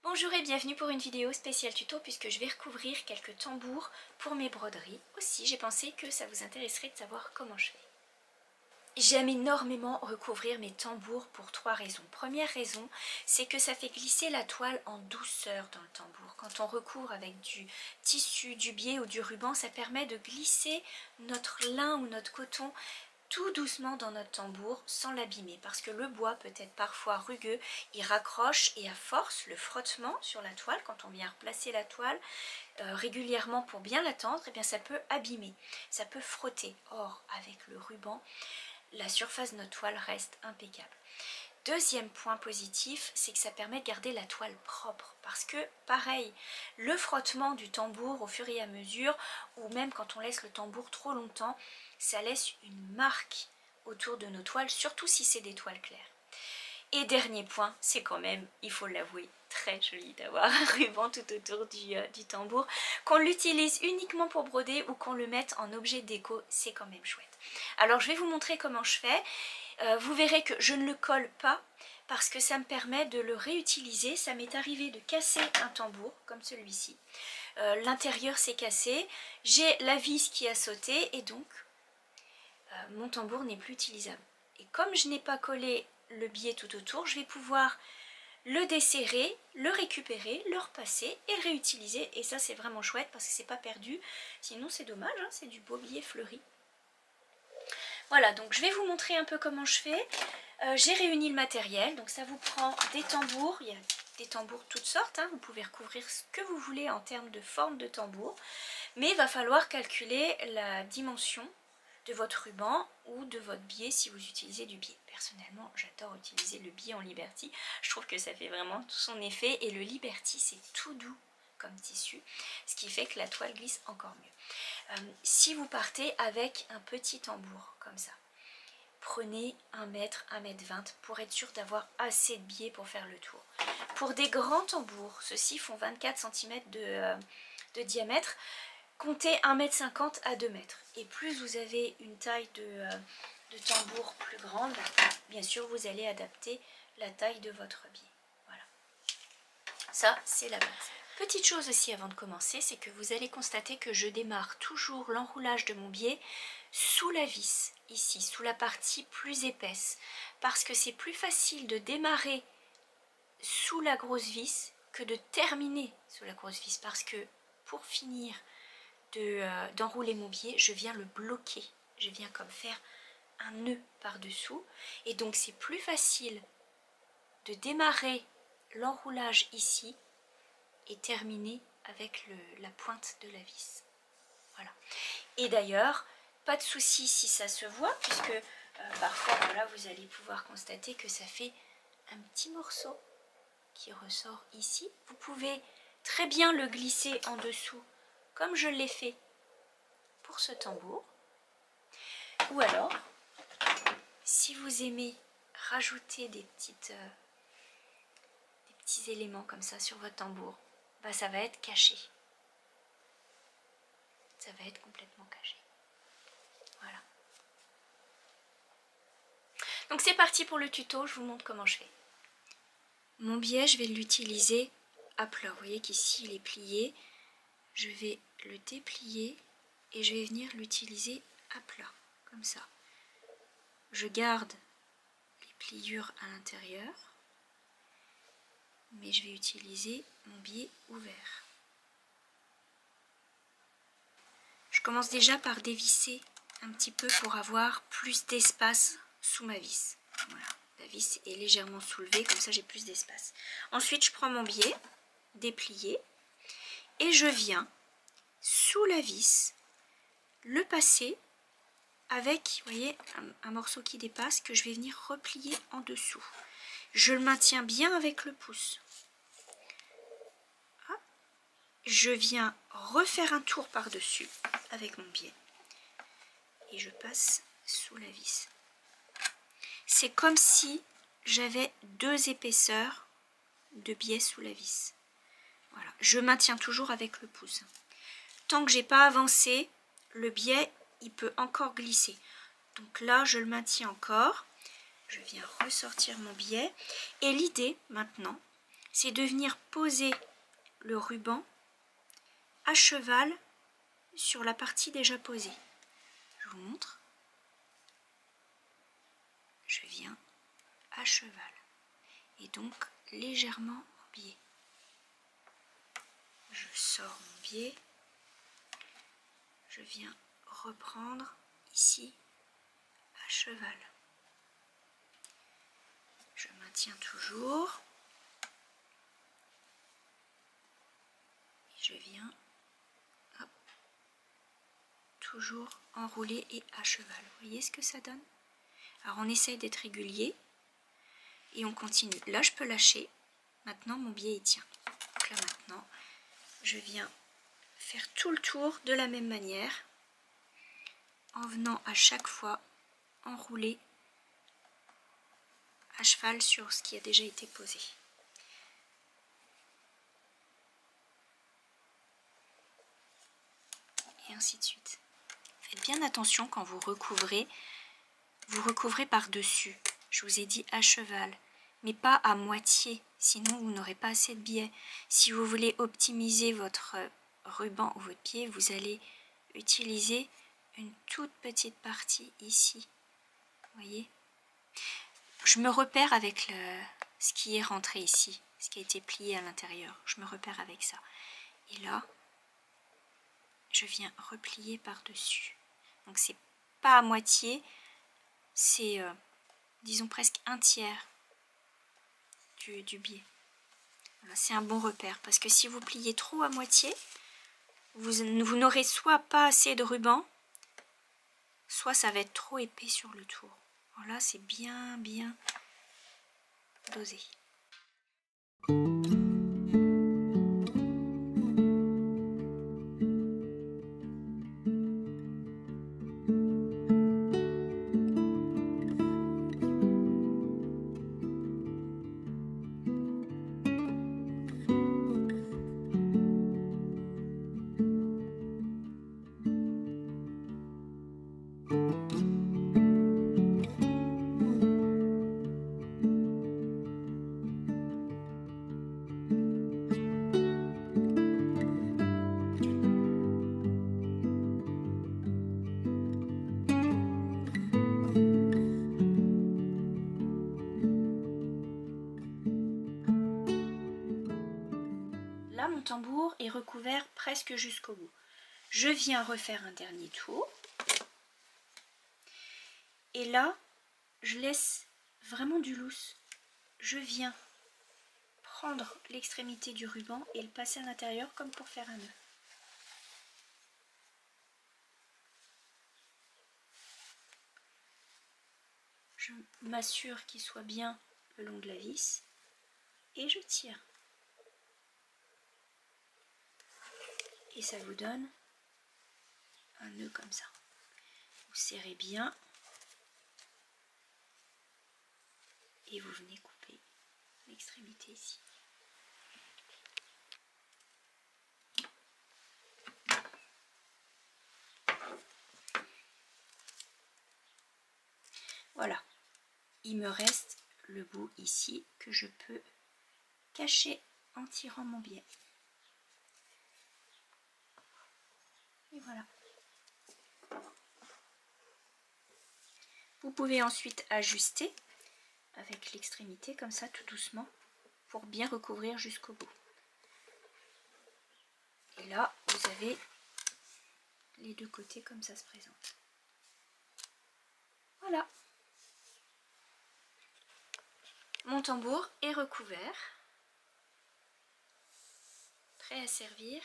Bonjour et bienvenue pour une vidéo spéciale tuto puisque je vais recouvrir quelques tambours pour mes broderies. Aussi, j'ai pensé que ça vous intéresserait de savoir comment je fais. J'aime énormément recouvrir mes tambours pour 3 raisons. Première raison, c'est que ça fait glisser la toile en douceur dans le tambour. Quand on recouvre avec du tissu, du biais ou du ruban, ça permet de glisser notre lin ou notre coton tout doucement dans notre tambour sans l'abîmer, parce que le bois peut être parfois rugueux, il raccroche et à force le frottement sur la toile, quand on vient replacer la toile régulièrement pour bien la tendre, eh bien ça peut abîmer, ça peut frotter. Or avec le ruban, la surface de notre toile reste impeccable. Deuxième point positif, c'est que ça permet de garder la toile propre, parce que pareil, le frottement du tambour au fur et à mesure, ou même quand on laisse le tambour trop longtemps, ça laisse une marque autour de nos toiles, surtout si c'est des toiles claires. Et dernier point, c'est quand même, il faut l'avouer, très joli d'avoir un ruban tout autour du tambour. Qu'on l'utilise uniquement pour broder ou qu'on le mette en objet déco, c'est quand même chouette. Alors je vais vous montrer comment je fais. Vous verrez que je ne le colle pas parce que ça me permet de le réutiliser. Ça m'est arrivé de casser un tambour comme celui-ci. L'intérieur s'est cassé, j'ai la vis qui a sauté et donc mon tambour n'est plus utilisable. Et comme je n'ai pas collé le biais tout autour, je vais pouvoir le desserrer, le récupérer, le repasser et réutiliser. Et ça c'est vraiment chouette parce que c'est pas perdu. Sinon c'est dommage, hein, c'est du beau biais fleuri. Voilà, donc je vais vous montrer un peu comment je fais. J'ai réuni le matériel, donc ça vous prend des tambours, il y a des tambours toutes sortes, hein, vous pouvez recouvrir ce que vous voulez en termes de forme de tambour, mais il va falloir calculer la dimension de votre ruban ou de votre biais si vous utilisez du biais. Personnellement, j'adore utiliser le biais en Liberty, je trouve que ça fait vraiment tout son effet et le Liberty c'est tout doux comme tissu, ce qui fait que la toile glisse encore mieux. Si vous partez avec un petit tambour comme ça, prenez 1 mètre, 1,20 m pour être sûr d'avoir assez de biais pour faire le tour. Pour des grands tambours, ceux-ci font 24 cm de diamètre, comptez 1,50 m à 2 m. Et plus vous avez une taille de tambour plus grande, bien sûr vous allez adapter la taille de votre biais. Voilà, ça c'est la base. Petite chose aussi avant de commencer, c'est que vous allez constater que je démarre toujours l'enroulage de mon biais sous la vis, ici, sous la partie plus épaisse, parce que c'est plus facile de démarrer sous la grosse vis que de terminer sous la grosse vis, parce que pour finir d'enrouler mon biais, je viens le bloquer, je viens comme faire un nœud par-dessous, et donc c'est plus facile de démarrer l'enroulage ici et terminer avec la pointe de la vis. Voilà. Et d'ailleurs, pas de souci si ça se voit, puisque parfois voilà, vous allez pouvoir constater que ça fait un petit morceau qui ressort ici. Vous pouvez très bien le glisser en dessous, comme je l'ai fait pour ce tambour. Ou alors, si vous aimez rajouter des petits éléments comme ça sur votre tambour, bah, ça va être caché. Ça va être complètement caché. Voilà. Donc c'est parti pour le tuto, je vous montre comment je fais. Mon biais, je vais l'utiliser à plat. Vous voyez qu'ici il est plié. Je vais le déplier et je vais venir l'utiliser à plat, comme ça. je garde les pliures à l'intérieur, mais je vais utiliser mon biais ouvert. Je commence déjà par dévisser un petit peu pour avoir plus d'espace sous ma vis. Voilà, la vis est légèrement soulevée, comme ça j'ai plus d'espace. Ensuite, je prends mon biais déplié et je viens sous la vis le passer avec, vous voyez, un morceau qui dépasse que je vais venir replier en dessous. Je le maintiens bien avec le pouce. Hop. Je viens refaire un tour par-dessus avec mon biais et je passe sous la vis. C'est comme si j'avais 2 épaisseurs de biais sous la vis. Voilà, je maintiens toujours avec le pouce. Tant que j'ai pas avancé, le biais il peut encore glisser. Donc là, je le maintiens encore. Je viens ressortir mon biais. Et l'idée maintenant, c'est de venir poser le ruban à cheval sur la partie déjà posée. Je vous montre. Je viens à cheval. Et donc légèrement en biais. Je sors mon biais. Je viens reprendre ici à cheval. Je maintiens toujours. Et je viens hop, toujours enrouler et à cheval. Vous voyez ce que ça donne? Alors on essaye d'être régulier et on continue. Là je peux lâcher. Maintenant mon biais il tient. Donc là maintenant je viens faire tout le tour de la même manière en venant à chaque fois enrouler à cheval sur ce qui a déjà été posé. Et ainsi de suite. Faites bien attention quand vous recouvrez par-dessus. Je vous ai dit à cheval, mais pas à moitié, sinon vous n'aurez pas assez de biais. Si vous voulez optimiser votre ruban ou votre pied, vous allez utiliser une toute petite partie ici. Vous voyez? Je me repère avec ce qui est rentré ici, ce qui a été plié à l'intérieur. Je me repère avec ça. Et là, je viens replier par-dessus. Donc c'est pas à moitié, c'est disons presque un tiers du biais. Voilà, c'est un bon repère parce que si vous pliez trop à moitié, vous n'aurez soit pas assez de ruban, soit ça va être trop épais sur le tour. Alors là c'est bien dosé. Là, mon tambour est recouvert presque jusqu'au bout. Je viens refaire un dernier tour. Et là, je laisse vraiment du loose. Je viens prendre l'extrémité du ruban et le passer à l'intérieur comme pour faire un nœud. Je m'assure qu'il soit bien le long de la vis et je tire. Et ça vous donne un nœud comme ça. Vous serrez bien et vous venez couper l'extrémité ici. Voilà, il me reste le bout ici que je peux cacher en tirant mon biais. Et voilà. Vous pouvez ensuite ajuster avec l'extrémité comme ça tout doucement pour bien recouvrir jusqu'au bout. Et là vous avez les deux côtés comme ça se présente. Voilà. Mon tambour est recouvert, prêt à servir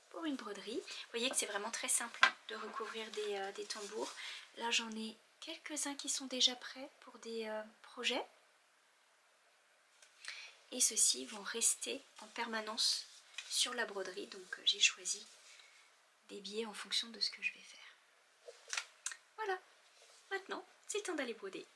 pour une broderie. Vous voyez que c'est vraiment très simple de recouvrir des tambours. Là j'en ai quelques-uns qui sont déjà prêts pour des projets. Et ceux-ci vont rester en permanence sur la broderie. Donc j'ai choisi des biais en fonction de ce que je vais faire. Voilà, maintenant c'est temps d'aller broder.